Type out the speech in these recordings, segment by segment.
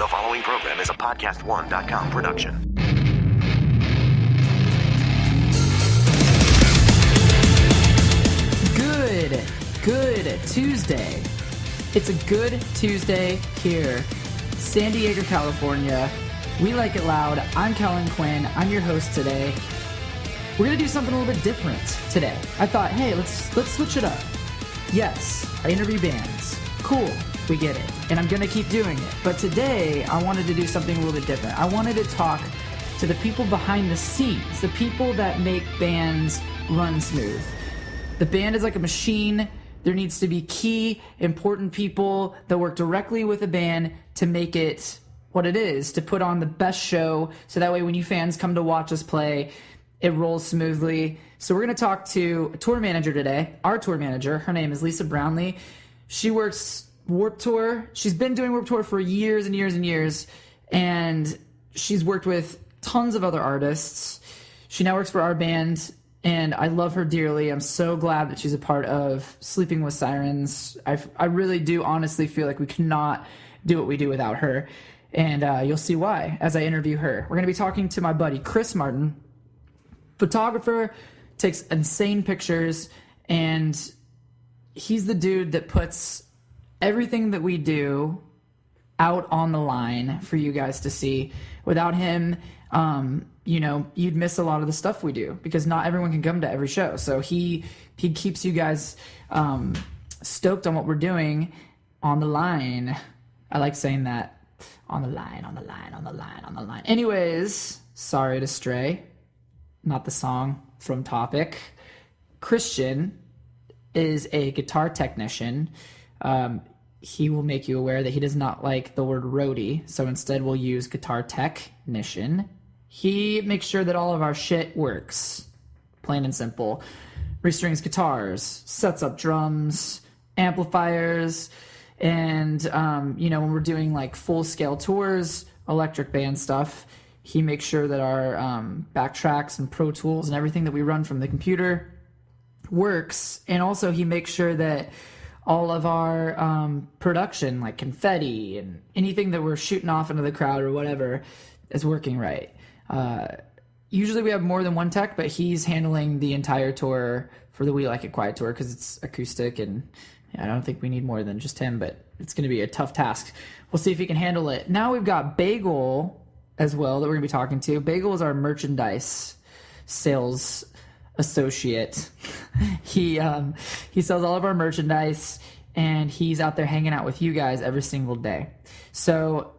The following program is a podcast1.com production. Good Tuesday. It's a good Tuesday here. San Diego, California. We like it loud. I'm Kellin Quinn. I'm your host today. We're going to do something a little bit different today. I thought, hey, let's switch it up. Yes, I interview bands. Cool, we get it. And I'm going to keep doing it. But today, I wanted to do something a little bit different. I wanted to talk to the people behind the scenes, the people that make bands run smooth. The band is like a machine. There needs to be key, important people that work directly with a band to make it what it is, to put on the best show, so that way when you fans come to watch us play, it rolls smoothly. So we're going to talk to a tour manager today, our tour manager. Her name is Lisa Brownlee. She works Warped Tour. She's been doing Warped Tour for years and years and years, and she's worked with tons of other artists. She now works for our band, and I love her dearly. I'm so glad that she's a part of Sleeping with Sirens. I really do honestly feel like we cannot do what we do without her, and you'll see why as I interview her. We're going to be talking to my buddy Chris Martin, photographer, takes insane pictures, and he's the dude that puts everything that we do out on the line for you guys to see. Without him, you'd miss a lot of the stuff we do because not everyone can come to every show. So he keeps you guys stoked on what we're doing on the line. I like saying that. On the line, on the line, on the line, on the line. Anyways, sorry to stray. Not the song from Topic. Christian is a guitar technician. He will make you aware that he does not like the word roadie, so instead we'll use guitar technician. He makes sure that all of our shit works, plain and simple. Restrings guitars, sets up drums, amplifiers, and when we're doing like full-scale tours, electric band stuff, he makes sure that our backtracks and Pro Tools and everything that we run from the computer works. And also he makes sure that all of our production, like confetti and anything that we're shooting off into the crowd or whatever, is working right. Usually we have more than one tech, but he's handling the entire tour for the We Like It Quiet tour because it's acoustic, and I don't think we need more than just him, but it's going to be a tough task. We'll see if he can handle it. Now we've got Bagel as well that we're going to be talking to. Bagel is our merchandise sales associate. He sells all of our merchandise, and he's out there hanging out with you guys every single day. So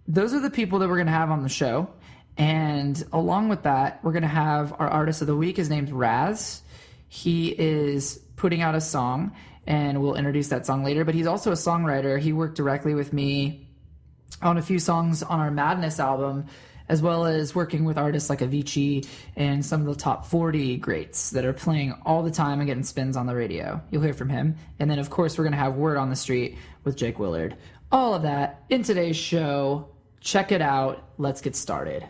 those are the people that we're going to have on the show. And along with that, we're going to have our artist of the week. His name's Raz. He is putting out a song, and we'll introduce that song later. But he's also a songwriter. He worked directly with me on a few songs on our Madness album, as well as working with artists like Avicii and some of the top 40 greats that are playing all the time and getting spins on the radio. You'll hear from him. And then, of course, we're going to have Word on the Street with Jake Willard. All of that in today's show. Check it out. Let's get started.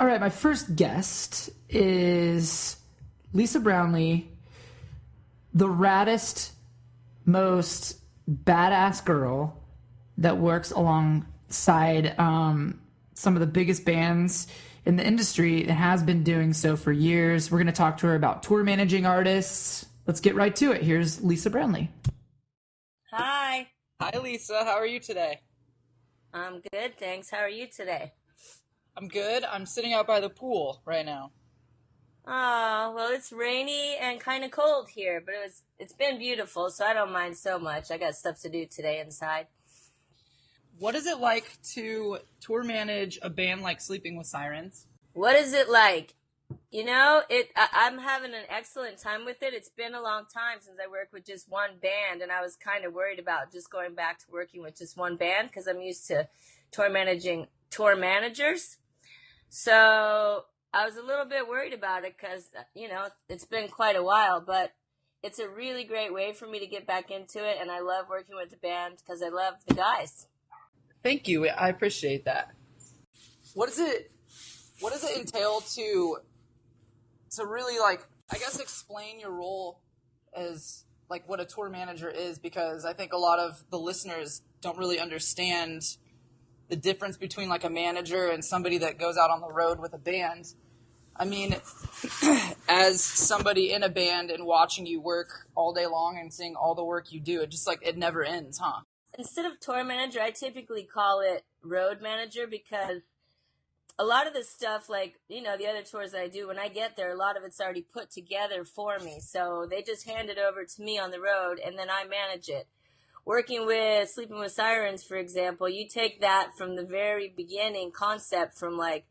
All right, my first guest is Lisa Brownlee, the raddest, most badass girl that works alongside some of the biggest bands in the industry and has been doing so for years. We're going to talk to her about tour managing artists. Let's get right to it. Here's Lisa Brownlee. Hi. Hi, Lisa. How are you today? I'm good, thanks. How are you today? I'm good. I'm sitting out by the pool right now. Oh, well, it's rainy and kind of cold here, but it's been beautiful, so I don't mind so much. I got stuff to do today inside. What is it like to tour manage a band like Sleeping with Sirens? What is it like? I'm having an excellent time with it. It's been a long time since I worked with just one band, and I was kind of worried about just going back to working with just one band because I'm used to tour managing tour managers. So I was a little bit worried about it because, it's been quite a while, but it's a really great way for me to get back into it, and I love working with the band because I love the guys. Thank you. I appreciate that. What does it entail to really, explain your role as, what a tour manager is? Because I think a lot of the listeners don't really understand the difference between like a manager and somebody that goes out on the road with a band. I mean, as somebody in a band and watching you work all day long and seeing all the work you do, it just like, it never ends, huh? Instead of tour manager, I typically call it road manager, because a lot of this stuff, like, you know, the other tours that I do, when I get there, a lot of it's already put together for me. So they just hand it over to me on the road, and then I manage it. Working with Sleeping with Sirens, for example, you take that from the very beginning concept, from like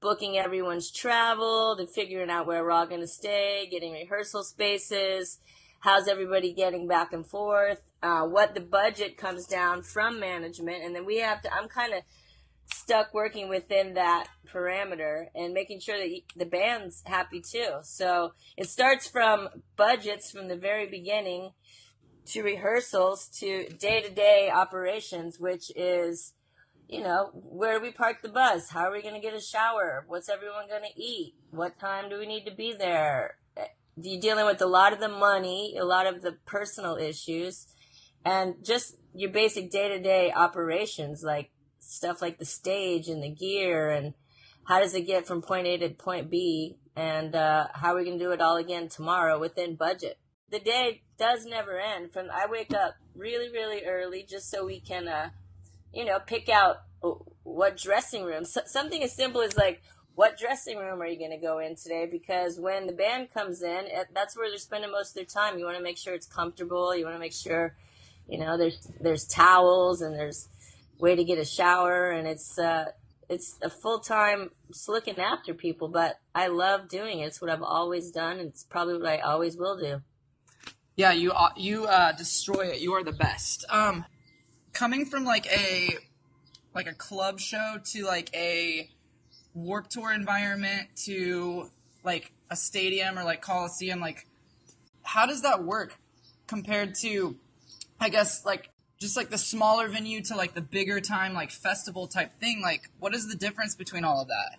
booking everyone's travel to figuring out where we're all going to stay, getting rehearsal spaces, how's everybody getting back and forth, what the budget comes down from management. And then I'm kind of stuck working within that parameter and making sure that the band's happy too. So it starts from budgets from the very beginning to rehearsals to day-to-day operations, which is, you know, where do we park the bus? How are we going to get a shower? What's everyone going to eat? What time do we need to be there? You're dealing with a lot of the money, a lot of the personal issues, and just your basic day-to-day operations, like stuff like the stage and the gear, and how does it get from point A to point B, and how are we going to do it all again tomorrow within budget. The day does never end. I wake up really, really early just so we can, pick out what dressing room. Something as simple as like, what dressing room are you going to go in today? Because when the band comes in, that's where they're spending most of their time. You want to make sure it's comfortable. You want to make sure, you know, there's towels and there's way to get a shower, and it's a full-time just looking after people, but I love doing it. It's what I've always done, and it's probably what I always will do. Yeah, you destroy it. You are the best. Coming from like a club show to like a Warped Tour environment to like a stadium or like Coliseum, like how does that work compared to, I guess, like just like the smaller venue to like the bigger time like festival type thing? Like what is the difference between all of that?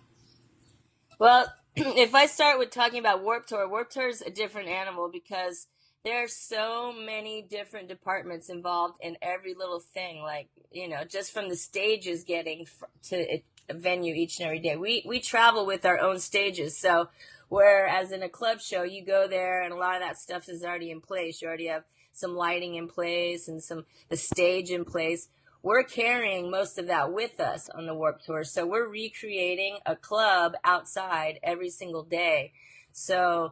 Well, if I start with talking about Warped Tour is a different animal, because there are so many different departments involved in every little thing. Like, you know, just from the stages getting to a venue each and every day. We travel with our own stages. So whereas in a club show, you go there and a lot of that stuff is already in place. You already have some lighting in place and the stage in place. We're carrying most of that with us on the Warped Tour. So we're recreating a club outside every single day. So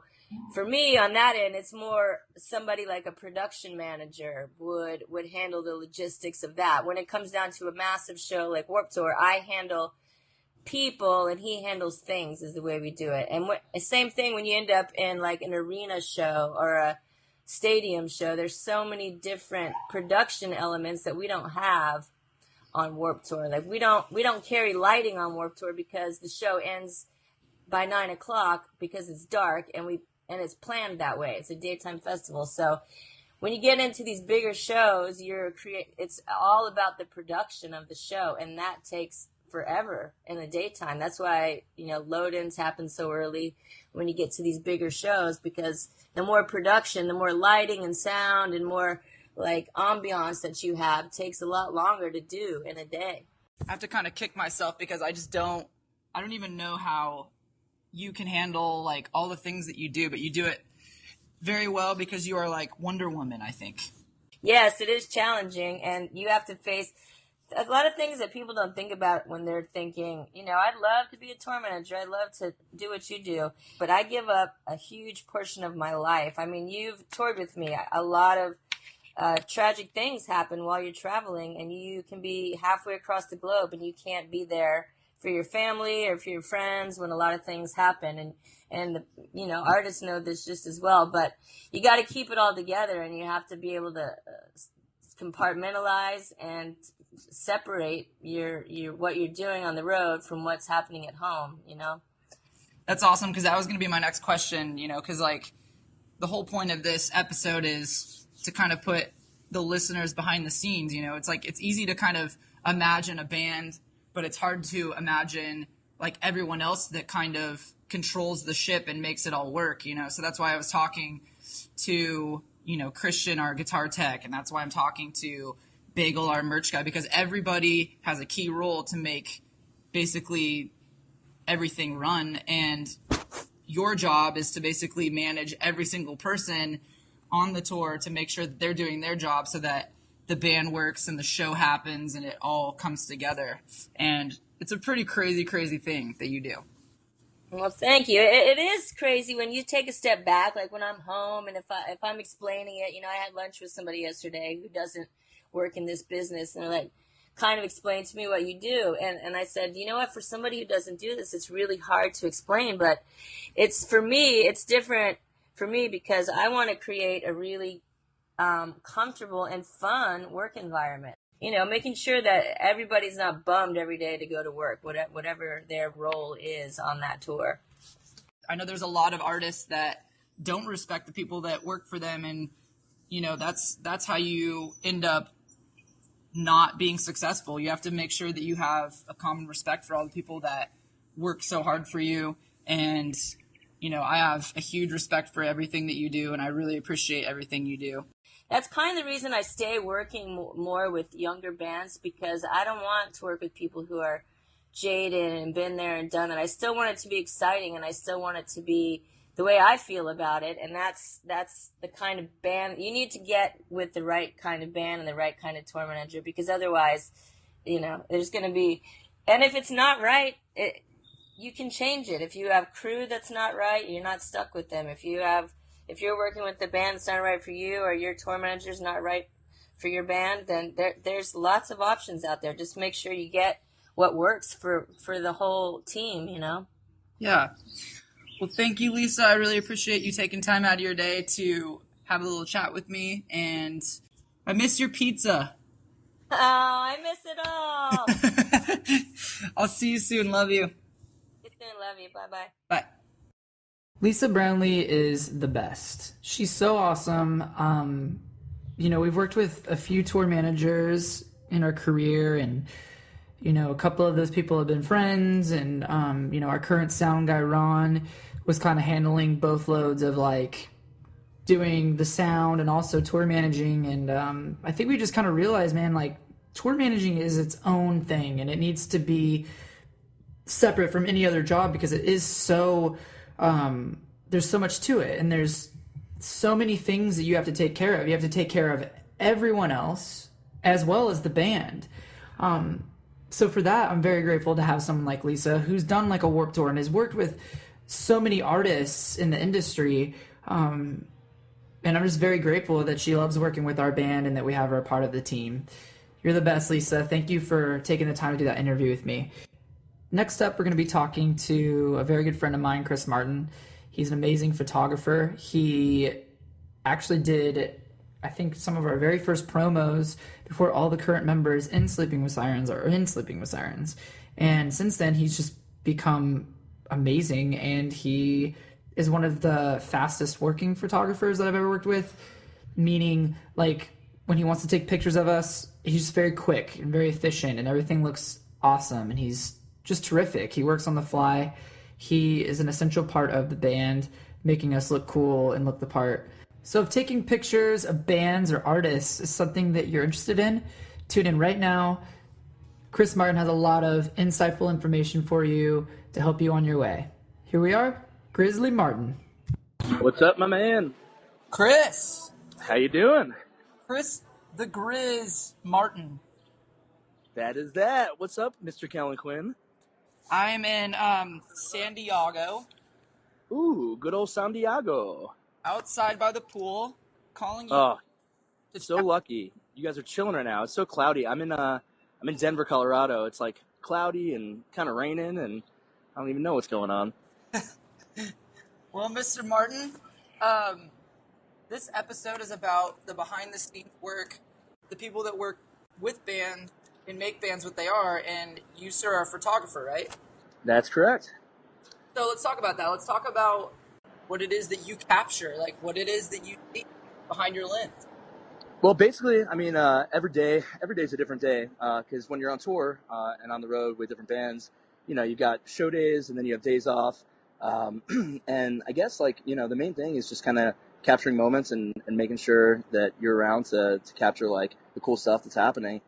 for me, on that end, it's more somebody like a production manager would handle the logistics of that. When it comes down to a massive show like Warped Tour, I handle people and he handles things, is the way we do it. And same thing when you end up in like an arena show or a stadium show. There's so many different production elements that we don't have on Warped Tour. Like we don't carry lighting on Warped Tour because the show ends by 9:00 because it's dark, and it's planned that way. It's a daytime festival. So when you get into these bigger shows, it's all about the production of the show, and that takes forever in the daytime. That's why, you know, load-ins happen so early when you get to these bigger shows, because the more production, the more lighting and sound and more like ambiance that you have takes a lot longer to do in a day. I have to kind of kick myself because I don't even know how you can handle like all the things that you do, but you do it very well because you are like Wonder Woman, I think. Yes, it is challenging, and you have to face a lot of things that people don't think about when they're thinking, you know, I'd love to be a tour manager. I'd love to do what you do, but I give up a huge portion of my life. I mean, you've toured with me. A lot of tragic things happen while you're traveling, and you can be halfway across the globe and you can't be there for your family or for your friends when a lot of things happen. And you know, artists know this just as well, but you got to keep it all together, and you have to be able to compartmentalize and separate your what you're doing on the road from what's happening at home, you know? That's awesome, because that was going to be my next question, you know, because like the whole point of this episode is to kind of put the listeners behind the scenes. You know, it's like it's easy to kind of imagine a band, but it's hard to imagine like everyone else that kind of controls the ship and makes it all work, you know? So that's why I was talking to, you know, Christian, our guitar tech, and that's why I'm talking to Bagel, our merch guy, because everybody has a key role to make basically everything run. And your job is to basically manage every single person on the tour to make sure that they're doing their job so that the band works and the show happens and it all comes together. And it's a pretty crazy thing that you do. Well, thank you. It is crazy when you take a step back, like when I'm home and if I'm explaining it, I had lunch with somebody yesterday who doesn't work in this business, and they're like, kind of explained to me what you do. And I said, you know what, for somebody who doesn't do this, it's really hard to explain, but for me, it's different for me because I want to create a really comfortable and fun work environment. Making sure that everybody's not bummed every day to go to work, whatever their role is on that tour. I know there's a lot of artists that don't respect the people that work for them, and that's how you end up not being successful. You have to make sure that you have a common respect for all the people that work so hard for you. And I have a huge respect for everything that you do, and I really appreciate everything you do. That's kind of the reason I stay working more with younger bands, because I don't want to work with people who are jaded and been there and done it. I still want it to be exciting, and I still want it to be the way I feel about it. And that's the kind of band you need to get with, the right kind of band and the right kind of tour manager, because otherwise, there's going to be, and if it's not right, you can change it. If you have crew that's not right, you're not stuck with them. If you're working with the band that's not right for you, or your tour manager's not right for your band, then there's lots of options out there. Just make sure you get what works for the whole team, Yeah. Well, thank you, Lisa. I really appreciate you taking time out of your day to have a little chat with me, and I miss your pizza. Oh, I miss it all. I'll see you soon. Love you. See you soon. Love you. Bye-bye. Bye. Lisa Brownlee is the best. She's so awesome. We've worked with a few tour managers in our career, and a couple of those people have been friends, and our current sound guy Ron was kind of handling both loads of like doing the sound and also tour managing. And I think we just kind of realized, man, like tour managing is its own thing, and it needs to be separate from any other job, because it is so there's so much to it, and there's so many things that you have to take care of. You have to take care of everyone else as well as the band. So for that, I'm very grateful to have someone like Lisa, who's done like a Warped Tour and has worked with so many artists in the industry. And I'm just very grateful that she loves working with our band and that we have her a part of the team. You're the best, Lisa. Thank you for taking the time to do that interview with me. Next up, we're going to be talking to a very good friend of mine, Chris Martin. He's an amazing photographer. He actually did, I think, some of our very first promos before all the current members in Sleeping with Sirens are in Sleeping with Sirens. And since then, he's just become amazing, and he is one of the fastest working photographers that I've ever worked with, meaning like when he wants to take pictures of us, he's just very quick and very efficient, and everything looks awesome, and he's just terrific. He works on the fly. He is an essential part of the band, making us look cool and look the part. So if taking pictures of bands or artists is something that you're interested in, tune in right now. Chris Martin has a lot of insightful information for you to help you on your way. Here we are, Grizzly Martin. What's up, my man? Chris. How you doing? Chris the Grizz Martin. That is that. What's up, Mr. Kellin Quinn? I'm in San Diego, Ooh, good old San Diego. outside by the pool, calling you. Oh, to so chat. lucky. You guys are chilling right now. It's so cloudy. I'm in Denver, Colorado. It's like cloudy and kind of raining, and I don't even know what's going on. Well, Mr. Martin, this episode is about the behind-the-scenes work, the people that work with bands and make bands what they are, and you, sir, are a photographer, right? That's correct. So let's talk about that. Let's talk about what it is that you capture, like what it is that you see behind your lens. Well, basically, I mean, every day's a different day, because when you're on tour and on the road with different bands, you've got show days and then you have days off. And I guess, the main thing is just kind of capturing moments and making sure that you're around to capture like the cool stuff that's happening.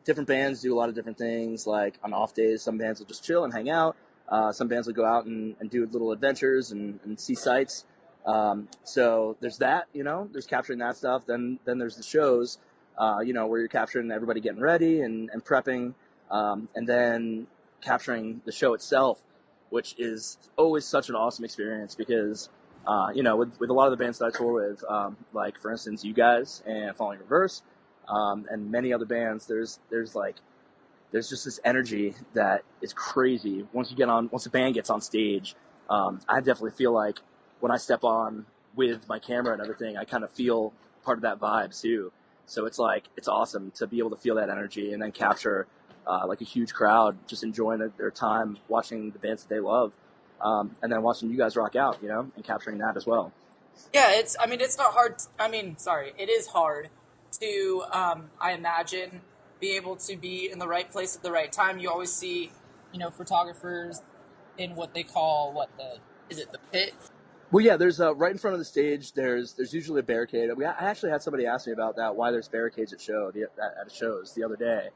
Different bands do a lot of different things. Like on off days, some bands will just chill and hang out. Some bands will go out and do little adventures and see sights. So there's that, there's capturing that stuff. Then there's the shows, where you're capturing everybody getting ready and prepping, and then capturing the show itself, which is always such an awesome experience because, with a lot of the bands that I tour with, like for instance, you guys and Falling Reverse, and many other bands, there's just this energy that is crazy. Once the band gets on stage, I definitely feel like when I step on with my camera and everything, I kind of feel part of that vibe too. So it's awesome to be able to feel that energy and then capture like a huge crowd just enjoying their time watching the bands that they love, and then watching you guys rock out, and capturing that as well. Yeah, it's not hard. It is hard to, I imagine, be able to be in the right place at the right time. You always see, photographers in what they call, the pit? Well, yeah, there's right in front of the stage. There's usually a barricade. I actually had somebody ask me about that. Why there's barricades at shows the other day.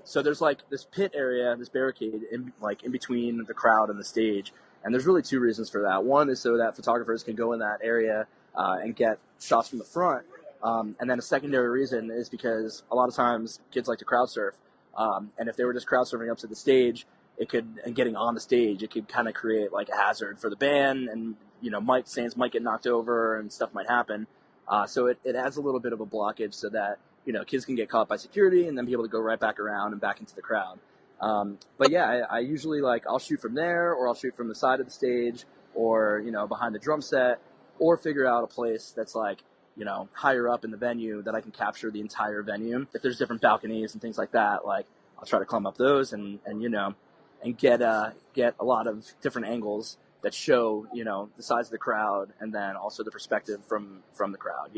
So there's like this pit area, this barricade in between the crowd and the stage. And there's really two reasons for that. One is so that photographers can go in that area and get shots from the front. And then a secondary reason is because a lot of times kids like to crowd surf. And if they were just crowd surfing up to the stage, and getting on the stage, it could kind of create like a hazard for the band, and stands might get knocked over and stuff might happen. So it adds a little bit of a blockage so that kids can get caught by security and then be able to go right back around and back into the crowd. But yeah, I usually I'll shoot from there, or I'll shoot from the side of the stage, or behind the drum set, or figure out a place that's higher up in the venue that I can capture the entire venue. If there's different balconies and things like that, I'll try to climb up those and get a lot of different angles that show, the size of the crowd and then also the perspective from the crowd,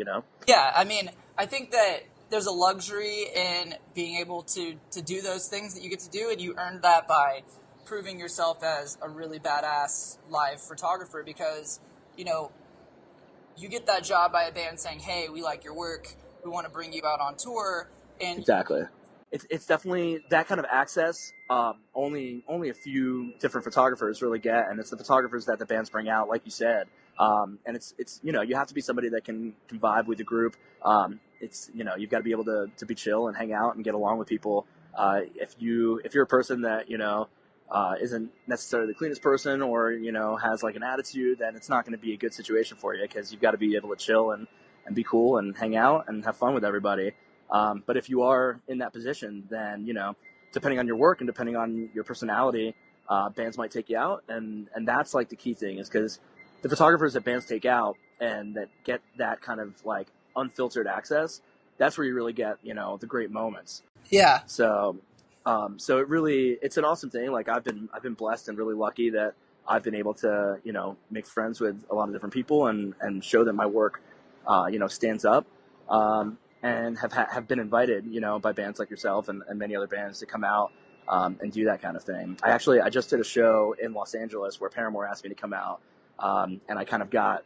Yeah, I think that there's a luxury in being able to do those things that you get to do, and you earned that by proving yourself as a really badass live photographer because, you get that job by a band saying, hey, we like your work, we want to bring you out on tour. And exactly. It's definitely that kind of access. Only a few different photographers really get, and it's the photographers that the bands bring out, like you said. And it's you have to be somebody that can vibe with the group. You've got to be able to be chill and hang out and get along with people. If you're a person that isn't necessarily the cleanest person, or has an attitude, then it's not going to be a good situation for you, because you've got to be able to chill and be cool and hang out and have fun with everybody. But if you are in that position, then, depending on your work and depending on your personality, bands might take you out. And that's the key thing, is because the photographers that bands take out and that get that kind of unfiltered access, that's where you really get, the great moments. Yeah. So it's an awesome thing. I've been blessed and really lucky that I've been able to, make friends with a lot of different people and show that my work, stands up. And have been invited, by bands like yourself and many other bands to come out and do that kind of thing. I just did a show in Los Angeles where Paramore asked me to come out, and I kind of got,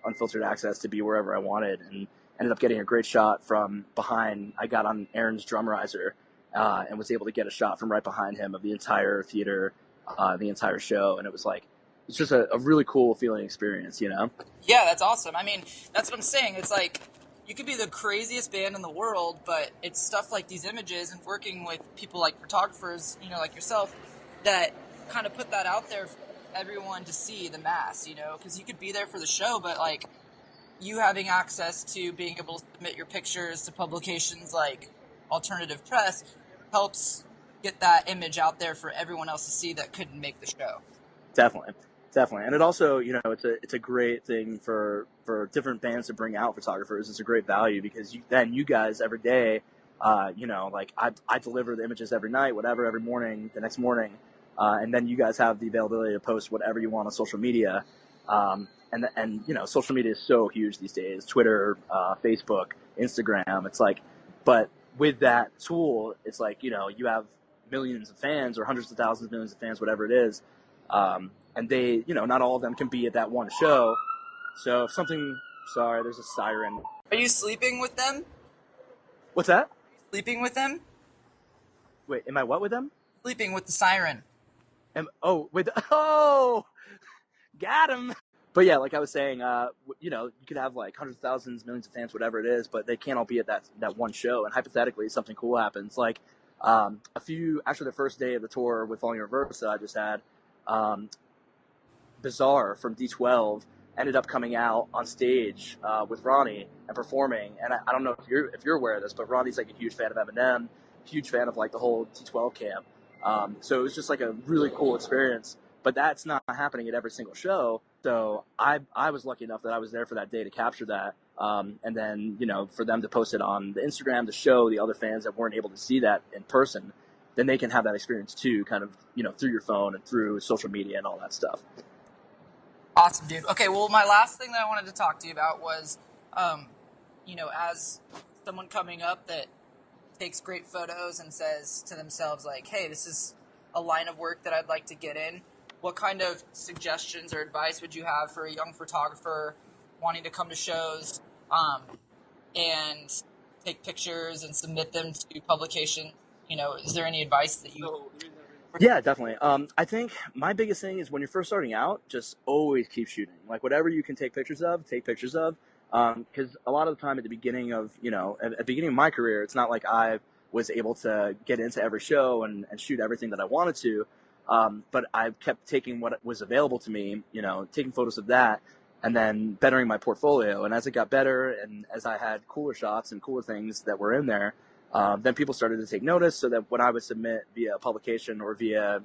unfiltered access to be wherever I wanted, and ended up getting a great shot from behind. I got on Aaron's drum riser and was able to get a shot from right behind him of the entire theater, the entire show, and it was it's just a really cool feeling experience, Yeah, that's awesome. That's what I'm saying. It's you could be the craziest band in the world, but it's stuff like these images and working with people like photographers, like yourself, that kind of put that out there for everyone to see, the mass, because you could be there for the show, but you having access to being able to submit your pictures to publications like Alternative Press helps get that image out there for everyone else to see that couldn't make the show. Definitely. And it also, it's a great thing for different bands to bring out photographers. It's a great value because then you guys every day, I deliver the images every night, whatever, every morning, the next morning. And then you guys have the availability to post whatever you want on social media. And social media is so huge these days. Twitter, Facebook, Instagram. It's but with that tool, it's you have millions of fans or hundreds of thousands, millions of fans, whatever it is. And they, not all of them can be at that one show. So if something Sorry, there's a siren. Are you sleeping with them? What's that? Sleeping with them? Wait, am I what with them? Sleeping with the siren. Oh, got him. But yeah, like I was saying, you could have like hundreds of thousands, millions of fans, whatever it is, but they can't all be at that one show. And hypothetically, something cool happens. Like after the first day of the tour with Volume Reverse that I just had, Bizarre from D12 ended up coming out on stage with Ronnie and performing. And I don't know if you're aware of this, but Ronnie's like a huge fan of Eminem, huge fan of like the whole D12 camp. So it was just like a really cool experience. But that's not happening at every single show. So I was lucky enough that I was there for that day to capture that. And then, for them to post it on the Instagram to show the other fans that weren't able to see that in person, then they can have that experience too, kind of, through your phone and through social media and all that stuff. Awesome, dude. Okay, well, my last thing that I wanted to talk to you about was, as someone coming up that takes great photos and says to themselves, like, hey, this is a line of work that I'd like to get in. What kind of suggestions or advice would you have for a young photographer wanting to come to shows and take pictures and submit them to publication? Is there any advice that you... Yeah, definitely. I think my biggest thing is when you're first starting out, just always keep shooting. Like whatever you can take pictures of, take pictures of. Because a lot of the time at the beginning of, at the beginning of my career, it's not like I was able to get into every show and shoot everything that I wanted to. But I kept taking what was available to me, taking photos of that and then bettering my portfolio. And as it got better and as I had cooler shots and cooler things that were in there, then people started to take notice so that when I would submit via publication or via,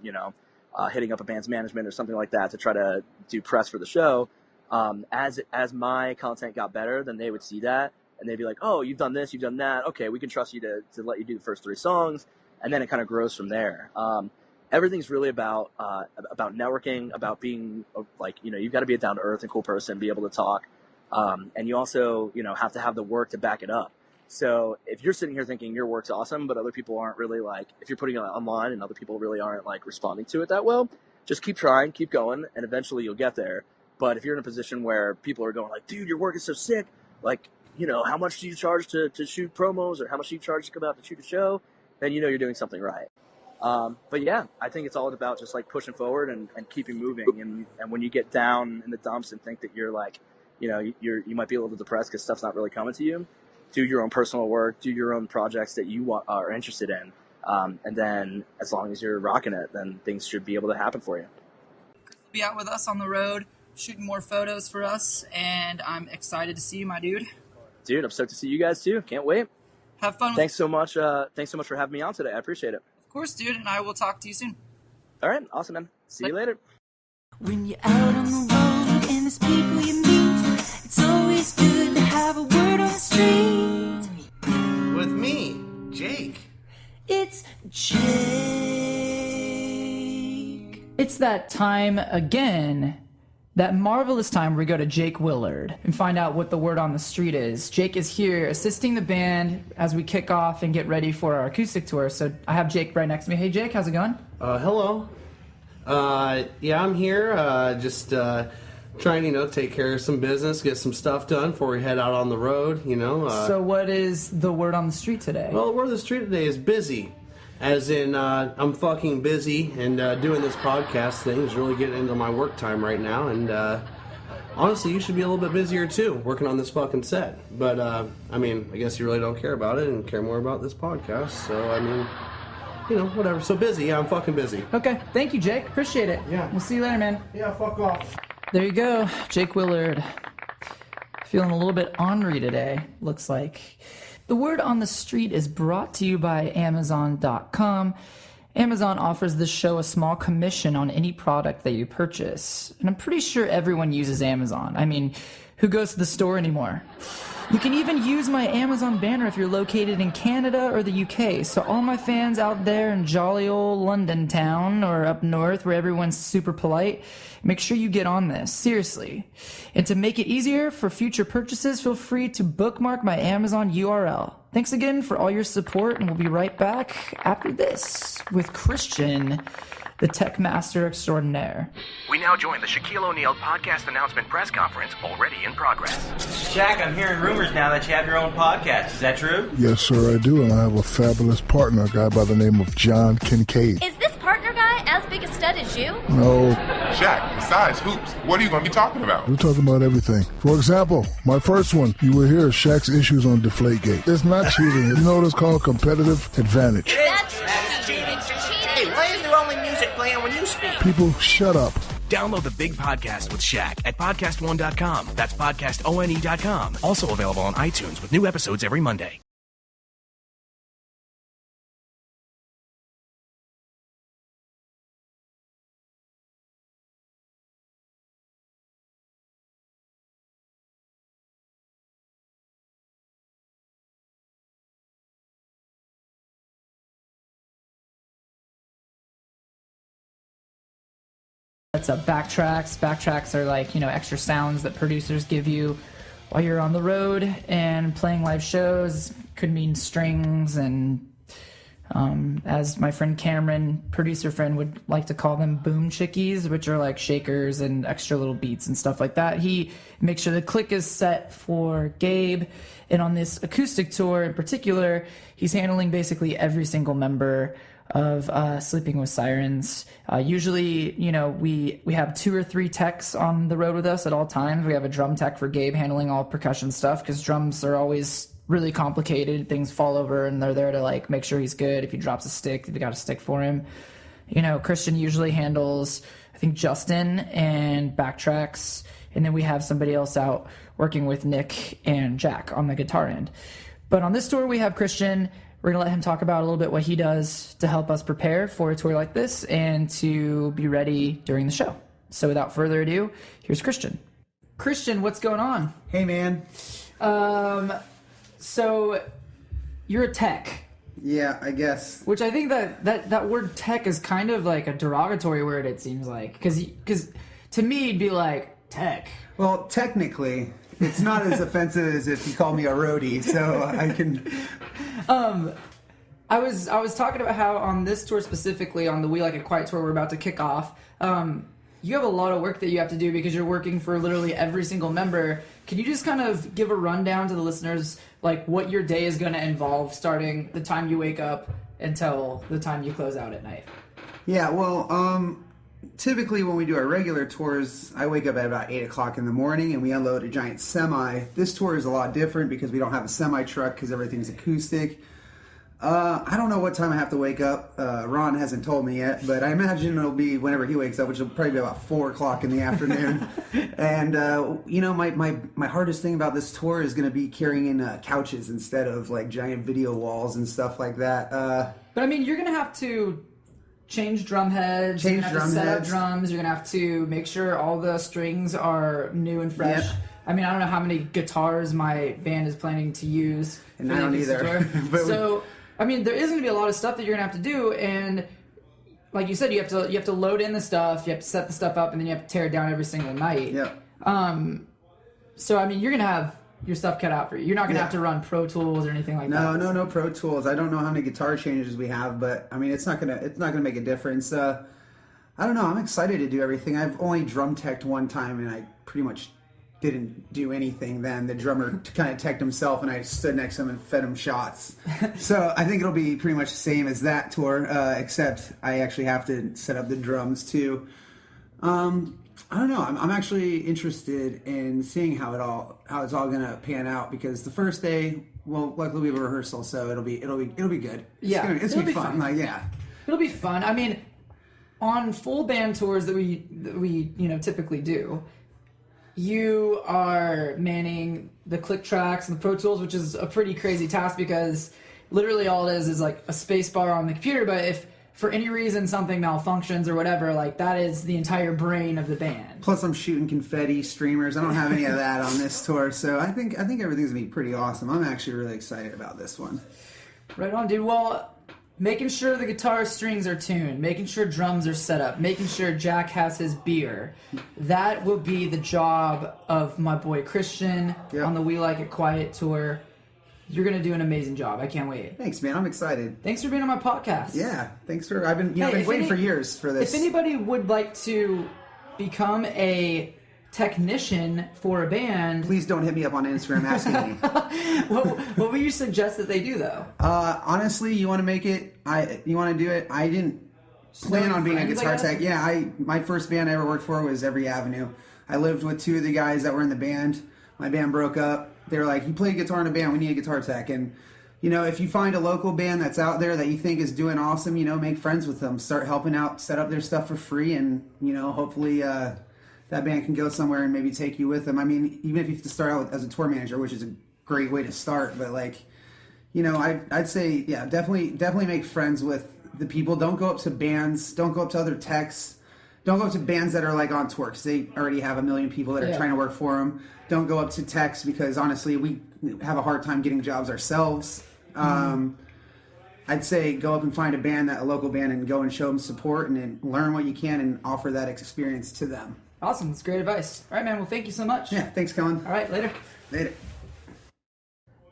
hitting up a band's management or something like that to try to do press for the show, as my content got better, then they would see that and they'd be like, oh, you've done this, you've done that. Okay, we can trust you to let you do the first 3 songs. And then it kind of grows from there. Everything's really about networking, about being like, you've got to be a down to earth and cool person, be able to talk. And you also, have to have the work to back it up. So if you're sitting here thinking your work's awesome, but other people aren't really like, if you're putting it online and other people really aren't like responding to it that well, just keep trying, keep going, and eventually you'll get there. But if you're in a position where people are going like, dude, your work is so sick, like, how much do you charge to shoot promos or how much do you charge to come out to shoot a show? Then you're doing something right. But yeah, I think it's all about just like pushing forward and keeping moving. And when you get down in the dumps and think that you're like, you might be a little depressed because stuff's not really coming to you, do your own personal work, do your own projects that you are interested in. And then as long as you're rocking it, then things should be able to happen for you. Be out with us on the road, shooting more photos for us. And I'm excited to see you, my dude. Dude, I'm stoked to see you guys too. Can't wait. Have fun. Thanks so much for having me on today. I appreciate it. Of course, dude. And I will talk to you soon. All right. Awesome, man. See you later. When you're out on the road and there's people you meet, it's always good to have a word on the street. With me, Jake. It's Jake. It's that time again, that marvelous time where we go to Jake Willard and find out what the word on the street is. Jake is here assisting the band as we kick off and get ready for our acoustic tour. So I have Jake right next to me. Hey, Jake, how's it going? Hello. Yeah, I'm here, just trying, take care of some business, get some stuff done before we head out on the road, So what is the word on the street today? Well, the word on the street today is busy. As in, I'm fucking busy, and doing this podcast thing is really getting into my work time right now, and honestly, you should be a little bit busier too, working on this fucking set. But, I guess you really don't care about it and care more about this podcast, so, whatever. So busy, yeah, I'm fucking busy. Okay, thank you, Jake. Appreciate it. Yeah. We'll see you later, man. Yeah, fuck off. There you go, Jake Willard. Feeling a little bit ornery today, looks like. The word on the street is brought to you by Amazon.com. Amazon offers this show a small commission on any product that you purchase. And I'm pretty sure everyone uses Amazon. I mean, who goes to the store anymore? You can even use my Amazon banner if you're located in Canada or the UK. So all my fans out there in jolly old London town or up north where everyone's super polite, make sure you get on this, seriously. And to make it easier for future purchases, feel free to bookmark my Amazon URL. Thanks again for all your support, and we'll be right back after this with Christian the tech master extraordinaire. We now join the Shaquille O'Neal podcast announcement press conference already in progress. Shaq, I'm hearing rumors now that you have your own podcast. Is that true? Yes, sir, I do, and I have a fabulous partner, a guy by the name of John Kincaid. Is this partner guy as big a stud as you? No, Shaq, besides hoops, what are you going to be talking about? we're talking about everything. For example, my first one, you will hear Shaq's issues on Deflategate. It's not cheating. You know what it's called? Competitive advantage. That's cheating. Hey, why is there only music playing when you speak? People, shut up. Download the Big Podcast with Shaq at podcastone.com. That's podcastone.com. Also available on iTunes with new episodes every Monday. That's backtracks. Backtracks are like, extra sounds that producers give you while you're on the road and playing live shows. Could mean strings and, as my friend Cameron, producer friend, would like to call them boom chickies, which are like shakers and extra little beats and stuff like that. He makes sure the click is set for Gabe. And on this acoustic tour in particular, he's handling basically every single member of Sleeping with Sirens. Usually, we have 2 or 3 techs on the road with us at all times. We have a drum tech for Gabe handling all percussion stuff because drums are always really complicated. Things fall over and they're there to like make sure he's good. If he drops a stick, they got a stick for him. Christian usually handles, I think, Justin and backtracks, and then we have somebody else out working with Nick and Jack on the guitar end. But on this tour, we have Christian. We're going to let him talk about a little bit what he does to help us prepare for a tour like this and to be ready during the show. So without further ado, here's Christian. Christian, what's going on? Hey, man. So you're a tech. Yeah, I guess. Which I think that word tech is kind of like a derogatory word, it seems like. Because to me, it'd be like, tech. Well, technically, it's not as offensive as if you call me a roadie, so I can... I was talking about how on this tour specifically, on the We Like It Quiet tour we're about to kick off, you have a lot of work that you have to do because you're working for literally every single member. Can you just kind of give a rundown to the listeners, like what your day is going to involve starting the time you wake up until the time you close out at night? Yeah, well, typically when we do our regular tours, I wake up at about 8 o'clock in the morning and we unload a giant semi. This tour is a lot different because we don't have a semi truck because everything's acoustic. I don't know what time I have to wake up. Ron hasn't told me yet, but I imagine it'll be whenever he wakes up, which will probably be about 4 o'clock in the afternoon. And, my hardest thing about this tour is going to be carrying in couches instead of like giant video walls and stuff like that. But I mean, you're going to have to change drum heads, you're going to have to set up drums, you're going to have to make sure all the strings are new and fresh. Yep. I mean, I don't know how many guitars my band is planning to use. And I don't either. So, I mean, there is going to be a lot of stuff that you're going to have to do, and like you said, you have to load in the stuff, you have to set the stuff up, and then you have to tear it down every single night. Yeah. So, I mean, you're going to have your stuff cut out for you. You're not going to have to run Pro Tools or anything like that. No Pro Tools. I don't know how many guitar changes we have, but I mean, it's not gonna make a difference. I don't know. I'm excited to do everything. I've only drum teched one time, and I pretty much didn't do anything then. The drummer kind of teched himself, and I stood next to him and fed him shots. So I think it'll be pretty much the same as that tour, except I actually have to set up the drums too. I don't know. I'm actually interested in seeing how it's all gonna pan out because the first day, well, luckily we have a rehearsal, so it'll be good. Yeah, it'll be fun. Like, yeah, it'll be fun. I mean, on full band tours that we typically do, you are manning the click tracks and the Pro Tools, which is a pretty crazy task because literally all it is like a space bar on the computer. But if for any reason something malfunctions or whatever, like that is the entire brain of the band. Plus I'm shooting confetti, streamers. I don't have any of that on this tour, so I think everything's gonna be pretty awesome. I'm actually really excited about this one. Right on, dude. Well, making sure the guitar strings are tuned, making sure drums are set up, making sure Jack has his beer. That will be the job of my boy Christian on the We Like It Quiet tour. You're going to do an amazing job. I can't wait. Thanks, man. I'm excited. Thanks for being on my podcast. Yeah, thanks for. I've been waiting for years for this. If anybody would like to become a technician for a band, please don't hit me up on Instagram asking me. What would you suggest that they do, though? Honestly, you want to make it. You want to do it. I didn't plan on being a guitar tech. Yeah, my first band I ever worked for was Every Avenue. I lived with two of the guys that were in the band. My band broke up. They were like, "You play guitar in a band. We need a guitar tech." And if you find a local band that's out there that you think is doing awesome, make friends with them. Start helping out, set up their stuff for free, and hopefully that band can go somewhere and maybe take you with them. I mean, even if you have to start out as a tour manager, which is a great way to start, but I'd say, yeah, definitely make friends with the people. Don't go up to bands. Don't go up to other techs. Don't go up to bands that are on tour because they already have a million people that are trying to work for them. Don't go up to techs because honestly, we have a hard time getting jobs ourselves. I'd say go up and find a local band, and go and show them support and then learn what you can and offer that experience to them. Awesome. That's great advice. All right, man. Well, thank you so much. Yeah, thanks, Kellin. All right, later. Later.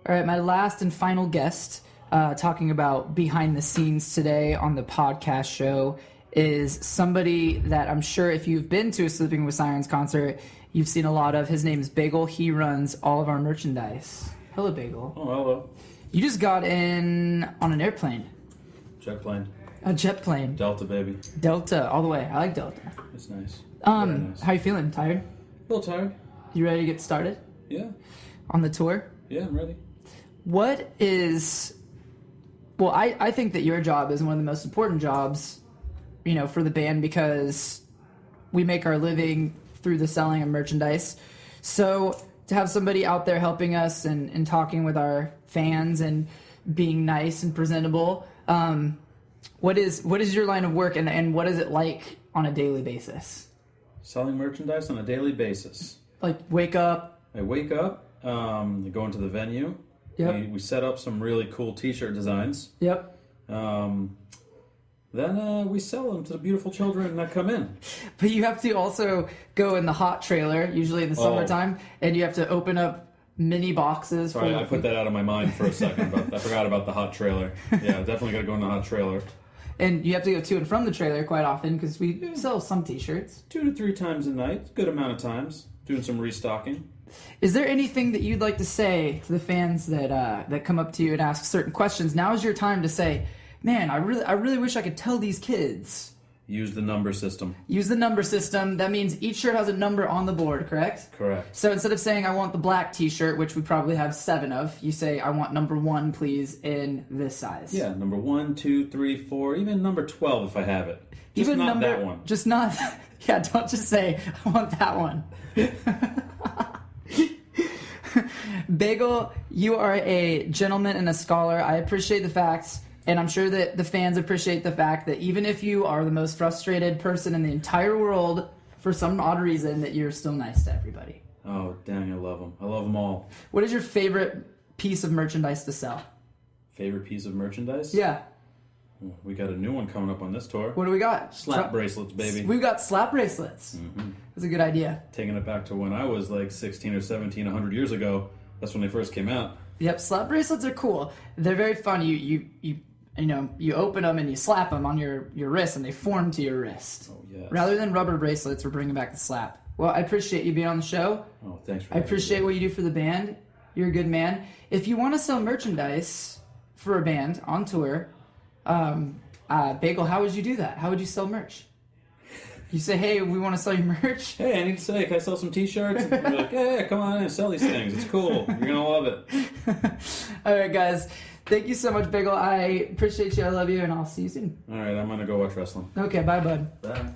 All right, my last and final guest talking about behind the scenes today on the podcast show is somebody that I'm sure if you've been to a Sleeping with Sirens concert, you've seen a lot of. His name is Bagel. He runs all of our merchandise. Hello, Bagel. Oh, hello. You just got in on an airplane. Jet plane. A jet plane. Delta, baby. Delta, all the way. I like Delta. It's nice. Nice. How you feeling? Tired? A little tired. You ready to get started? Yeah. On the tour? Yeah, I'm ready. What is... Well, I think that your job is one of the most important jobs, for the band, because we make our living through the selling of merchandise. So to have somebody out there helping us and talking with our fans and being nice and presentable, what is your line of work and what is it like on a daily basis? Selling merchandise on a daily basis. Like wake up. I wake up, I go into the venue. Yep. We set up some really cool t-shirt designs. Yep. Then we sell them to the beautiful children that come in. But you have to also go in the hot trailer, usually in the summertime, and you have to open up mini boxes. Sorry, I put that out of my mind for a second. I forgot about the hot trailer. Yeah, definitely got to go in the hot trailer. And you have to go to and from the trailer quite often because we sell some t-shirts. 2 to 3 times a night. Good amount of times. Doing some restocking. Is there anything that you'd like to say to the fans that come up to you and ask certain questions? Now is your time to say, man, I really wish I could tell these kids. Use the number system. Use the number system. That means each shirt has a number on the board, correct? Correct. So instead of saying, I want the black t-shirt, which we probably have 7 of, you say, I want number 1, please, in this size. Yeah, number 1, 2, 3, 4, even number 12 if I have it. Just even not that one. Just not, yeah, don't just say, I want that one. Bagel, you are a gentleman and a scholar. I appreciate the facts, and I'm sure that the fans appreciate the fact that even if you are the most frustrated person in the entire world, for some odd reason, that you're still nice to everybody. Oh, dang, I love them. I love them all. What is your favorite piece of merchandise to sell? Favorite piece of merchandise? Yeah. We got a new one coming up on this tour. What do we got? Slap bracelets, baby. We've got slap bracelets. Mm-hmm. That's a good idea. Taking it back to when I was like 16 or 17, 100 years ago. That's when they first came out. Yep, slap bracelets are cool. They're very fun. You open them and you slap them on your wrist and they form to your wrist. Oh, yes. Rather than rubber bracelets, we're bringing back the slap. Well, I appreciate you being on the show. Oh, thanks for I appreciate what you do for the band. You're a good man. If you want to sell merchandise for a band on tour, Bagel, how would you do that? How would you sell merch? You say, hey, we want to sell your merch. Hey, I need to say, can I sell some t-shirts? And you're like, hey, come on in and sell these things. It's cool. You're going to love it. All right, guys. Thank you so much, Bagel. I appreciate you. I love you, and I'll see you soon. All right, I'm going to go watch wrestling. Okay, bye, bud. Bye.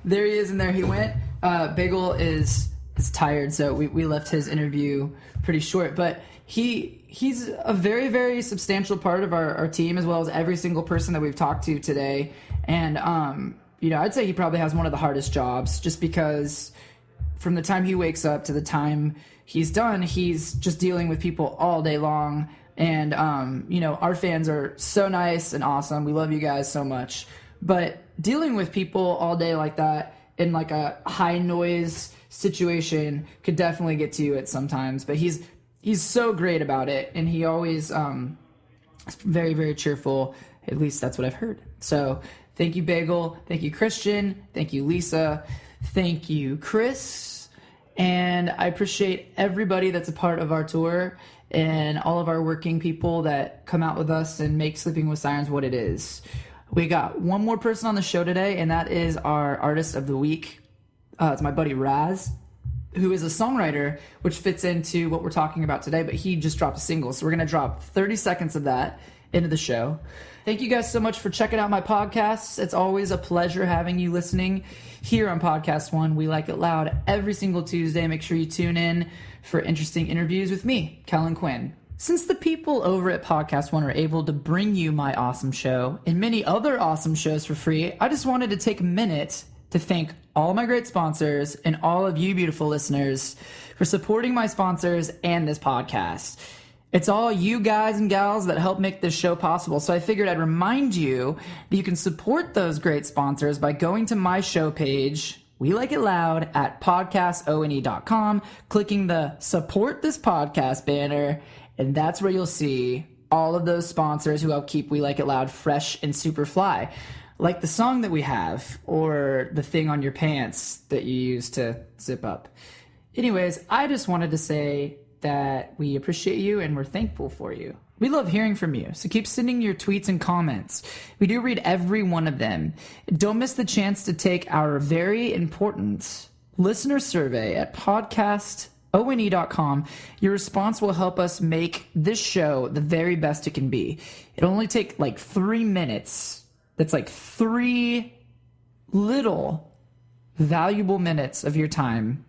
There he is, and there he went. Bagel is tired, so we left his interview pretty short, but he's a very, very substantial part of our team, as well as every single person that we've talked to today. And I'd say he probably has one of the hardest jobs, just because from the time he wakes up to the time he's done, he's just dealing with people all day long. And our fans are so nice and awesome. We love you guys so much. But dealing with people all day like that in like a high noise situation could definitely get to you at sometimes, but he's so great about it, and he always is very, very cheerful. At least that's what I've heard. So thank you, Bagel. Thank you, Christian. Thank you, Lisa. Thank you, Chris. And I appreciate everybody that's a part of our tour and all of our working people that come out with us and make Sleeping with Sirens what it is. We got one more person on the show today, and that is our Artist of the Week. It's my buddy Raz, who is a songwriter, which fits into what we're talking about today, but he just dropped a single. So we're going to drop 30 seconds of that into the show. Thank you guys so much for checking out my podcasts. It's always a pleasure having you listening here on Podcast One. We Like It Loud every single Tuesday. Make sure you tune in for interesting interviews with me, Kellin Quinn. Since the people over at Podcast One are able to bring you my awesome show and many other awesome shows for free, I just wanted to take a minute to thank all my great sponsors and all of you beautiful listeners for supporting my sponsors and this podcast. It's all you guys and gals that help make this show possible, so I figured I'd remind you that you can support those great sponsors by going to my show page, We Like It Loud, at podcastone.com, clicking the Support This Podcast banner, and that's where you'll see all of those sponsors who help keep We Like It Loud fresh and super fly. Like the song that we have, or the thing on your pants that you use to zip up. Anyways, I just wanted to say that we appreciate you and we're thankful for you. We love hearing from you, so keep sending your tweets and comments. We do read every one of them. Don't miss the chance to take our very important listener survey at podcastone.com. Your response will help us make this show the very best it can be. It'll only take like 3 minutes. That's like 3 little valuable minutes of your time.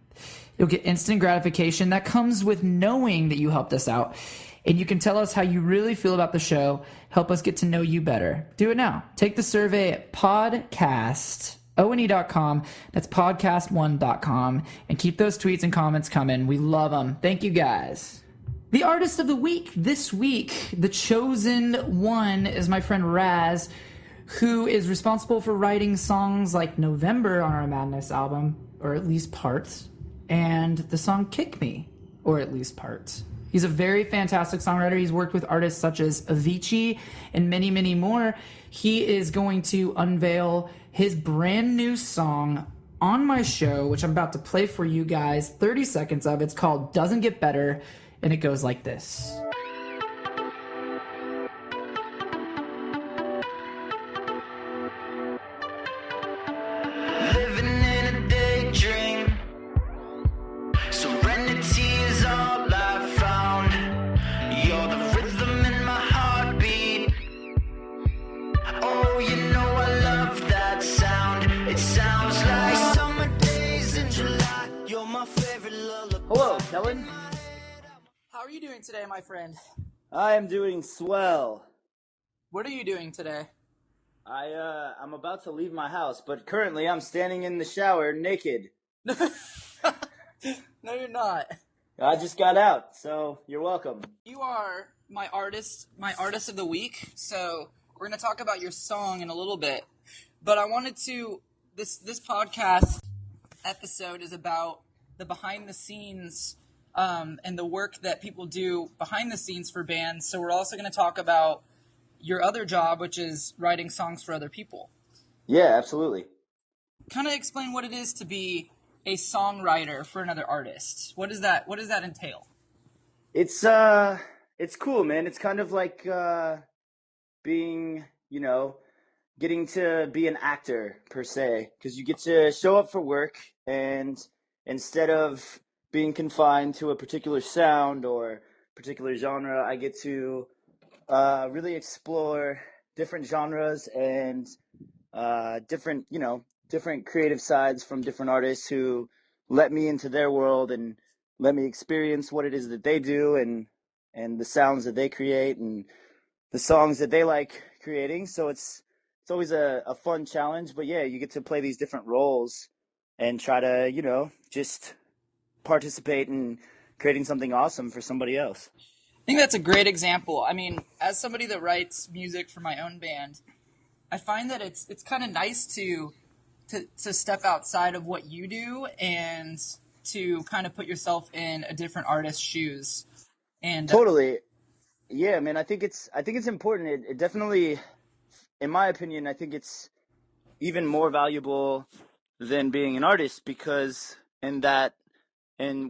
You'll get instant gratification that comes with knowing that you helped us out. And you can tell us how you really feel about the show. Help us get to know you better. Do it now. Take the survey at podcastone.com. That's podcastone.com. And keep those tweets and comments coming. We love them. Thank you, guys. The Artist of the Week this week, the chosen one, is my friend Raz, who is responsible for writing songs like November on our Madness album, or at least parts, and the song Kick Me, or at least parts. He's a very fantastic songwriter. He's worked with artists such as Avicii and many, many more. He is going to unveil his brand new song on my show, which I'm about to play for you guys, 30 seconds of. It's called Doesn't Get Better, and it goes like this. Hello, Kellin. How are you doing today, my friend? I am doing swell. What are you doing today? I'm about to leave my house, but currently I'm standing in the shower naked. No, you're not. I just got out, so you're welcome. You are my artist of the week, so we're going to talk about your song in a little bit. But I wanted to, this podcast episode is about the behind the scenes and the work that people do behind the scenes for bands. So we're also going to talk about your other job, which is writing songs for other people. Yeah, absolutely. Kind of explain what it is to be a songwriter for another artist. What does that entail? It's cool, man. It's kind of like being, getting to be an actor per se, because you get to show up for work, and instead of being confined to a particular sound or particular genre, I get to really explore different genres and different creative sides from different artists who let me into their world and let me experience what it is that they do and the sounds that they create and the songs that they like creating. So it's always a fun challenge, but yeah, you get to play these different roles and try to, just participate in creating something awesome for somebody else. I think that's a great example. I mean, as somebody that writes music for my own band, I find that it's kind of nice to step outside of what you do and to kind of put yourself in a different artist's shoes. And Totally. Yeah, man, I think it's important. It definitely, in my opinion, I think it's even more valuable than being an artist because and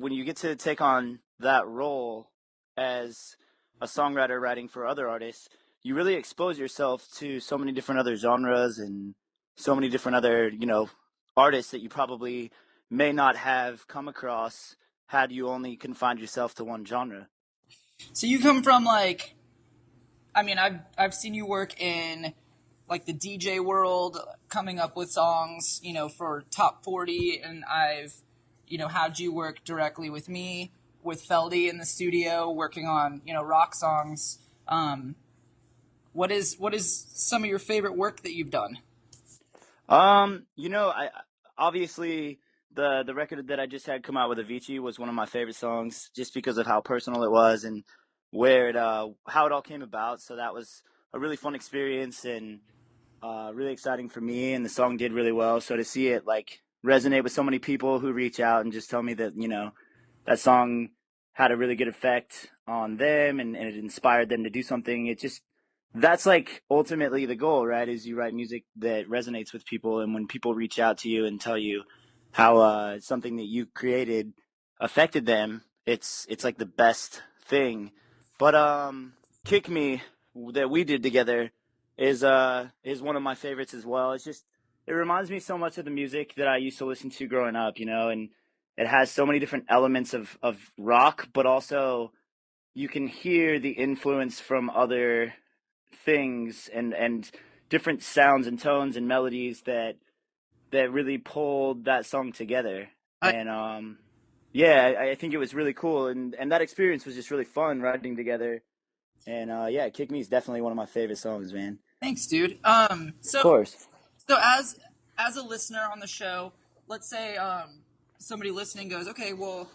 when you get to take on that role as a songwriter writing for other artists, you really expose yourself to so many different other genres and so many different other, artists that you probably may not have come across had you only confined yourself to one genre. so you come from like, I mean, I've seen you work in like the DJ world, coming up with songs, for top 40, and I've, had you work directly with me, with Feldy in the studio, working on, rock songs. What is some of your favorite work that you've done? I obviously the record that I just had come out with Avicii was one of my favorite songs, just because of how personal it was and where it how it all came about. So that was a really fun experience and really exciting for me. And the song did really well. So to see it like resonate with so many people who reach out and just tell me that that song had a really good effect on them and it inspired them to do something. That's like ultimately the goal, right? Is you write music that resonates with people, and when people reach out to you and tell you how something that you created affected them, it's like the best thing. But Kick Me that we did together is one of my favorites as well. It reminds me so much of the music that I used to listen to growing up, and it has so many different elements of rock, but also you can hear the influence from other things and different sounds and tones and melodies that really pulled that song together. I think it was really cool, and that experience was just really fun writing together. And Kick Me is definitely one of my favorite songs, man. Thanks, dude. Of course. So as a listener on the show, let's say somebody listening goes, okay, well,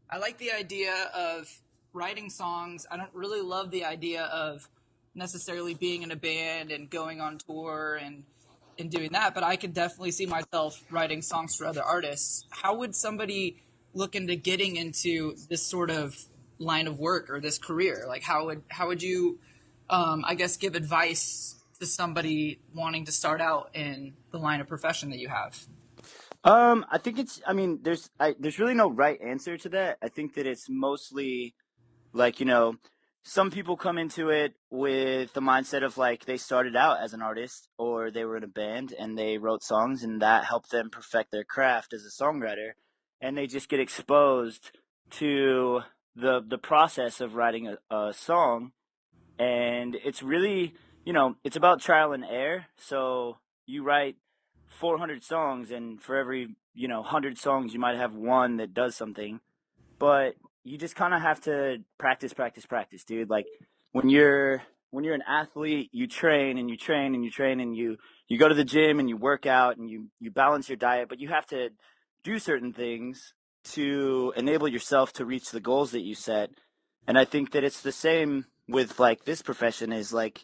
I like the idea of writing songs. I don't really love the idea of necessarily being in a band and going on tour and doing that, but I could definitely see myself writing songs for other artists. How would somebody look into getting into this sort of line of work or this career? Like, how would you, I guess, give advice to somebody wanting to start out in the line of profession that you have? I think there's really no right answer to that. I think that it's mostly like, some people come into it with the mindset of like they started out as an artist or they were in a band and they wrote songs and that helped them perfect their craft as a songwriter. And they just get exposed to the process of writing a song. And it's really, it's about trial and error. So you write 400 songs and for every, 100 songs, you might have one that does something. But you just kind of have to practice, dude. Like when you're an athlete, you train and you train and you train and you go to the gym and you work out and you balance your diet, but you have to do certain things to enable yourself to reach the goals that you set. And I think that it's the same with like this profession is like,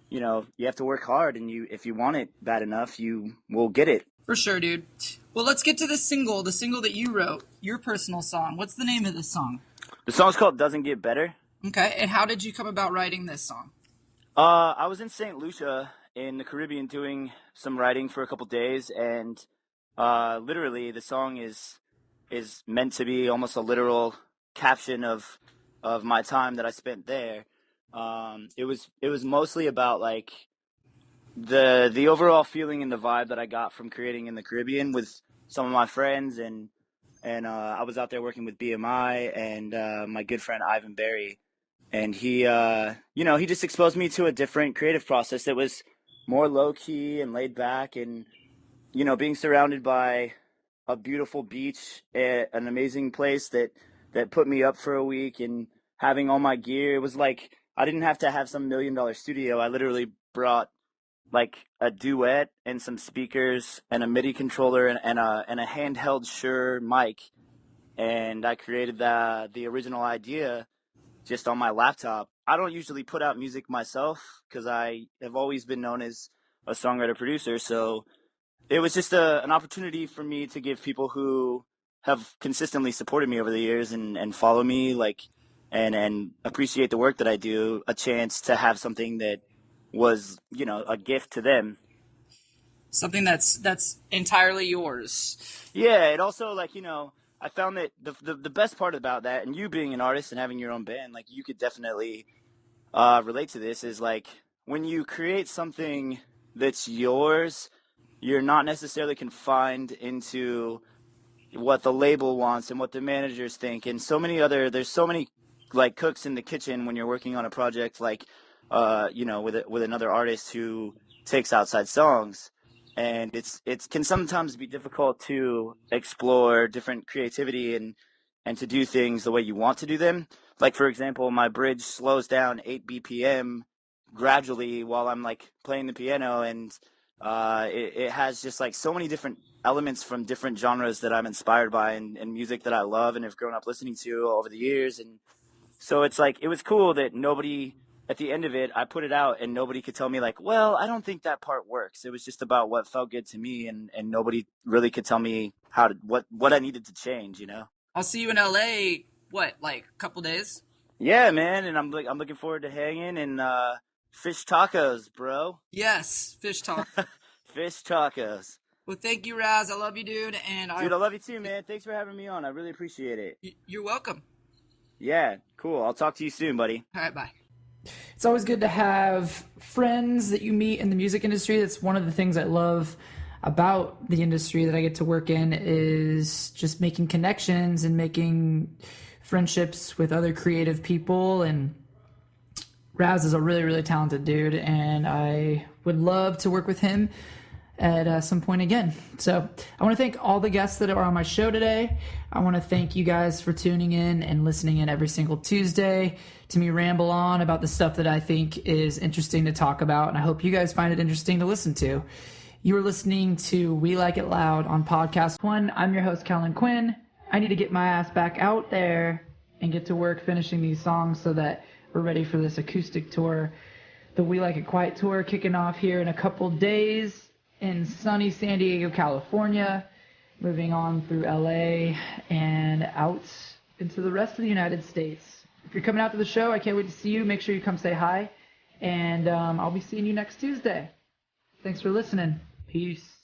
you have to work hard and if you want it bad enough, you will get it. For sure, dude. Well, let's get to the single that you wrote, your personal song. What's the name of this song? The song's called Doesn't Get Better. Okay, and how did you come about writing this song? I was in St. Lucia in the Caribbean doing some writing for a couple days, and literally the song is meant to be almost a literal caption of my time that I spent there. It was mostly about like the overall feeling and the vibe that I got from creating in the Caribbean with some of my friends, and I was out there working with BMI and my good friend Ivan Berry, and he he just exposed me to a different creative process that was more low key and laid back, and being surrounded by a beautiful beach, an amazing place that put me up for a week, and having all my gear. It was like I didn't have to have some $1 million studio. I literally brought like a duet and some speakers and a MIDI controller and a handheld Shure mic, and I created the original idea just on my laptop. I don't usually put out music myself because I have always been known as a songwriter producer, so it was just an opportunity for me to give people who have consistently supported me over the years and follow me, like, and appreciate the work that I do, a chance to have something that was, you know, a gift to them. Something that's entirely yours. Yeah, it also, like, you know, I found that the best part about that, and you being an artist and having your own band, like, you could definitely relate to this, is like when you create something that's yours, you're not necessarily confined into what the label wants and what the managers think, and there's so many like cooks in the kitchen when you're working on a project, like you know, with another artist who takes outside songs, and it can sometimes be difficult to explore different creativity and to do things the way you want to do them. Like, for example, my bridge slows down 8 BPM gradually while I'm like playing the piano, and it has just like so many different elements from different genres that I'm inspired by, and music that I love and have grown up listening to over the years. And so it's like, it was cool that nobody, at the end of it, I put it out and nobody could tell me like, well, I don't think that part works. It was just about what felt good to me, and nobody really could tell me what I needed to change, you know? I'll see you in LA, like a couple days? Yeah, man, and I'm looking forward to hanging and fish tacos, bro. Yes, fish talk. Fish tacos. Well, thank you, Raz. I love you, dude. Dude, I love you too, man. Thanks for having me on. I really appreciate it. You're welcome. Yeah, cool. I'll talk to you soon, buddy. All right, bye. It's always good to have friends that you meet in the music industry. That's one of the things I love about the industry that I get to work in, is just making connections and making friendships with other creative people. And Raz is a really, really talented dude, and I would love to work with him at some point again. So I want to thank all the guests that are on my show today. I want to thank you guys for tuning in and listening in every single Tuesday to me ramble on about the stuff that I think is interesting to talk about, and I hope you guys find it interesting to listen to. You are listening to We Like It Loud on Podcast One. I'm your host, Kellin Quinn. I need to get my ass back out there and get to work finishing these songs so that we're ready for this acoustic tour, the We Like It Quiet tour, kicking off here in a couple days in sunny San Diego, California, moving on through LA and out into the rest of the United States. If you're coming out to the show, I can't wait to see you. Make sure you come say hi, and I'll be seeing you next Tuesday. Thanks for listening. Peace.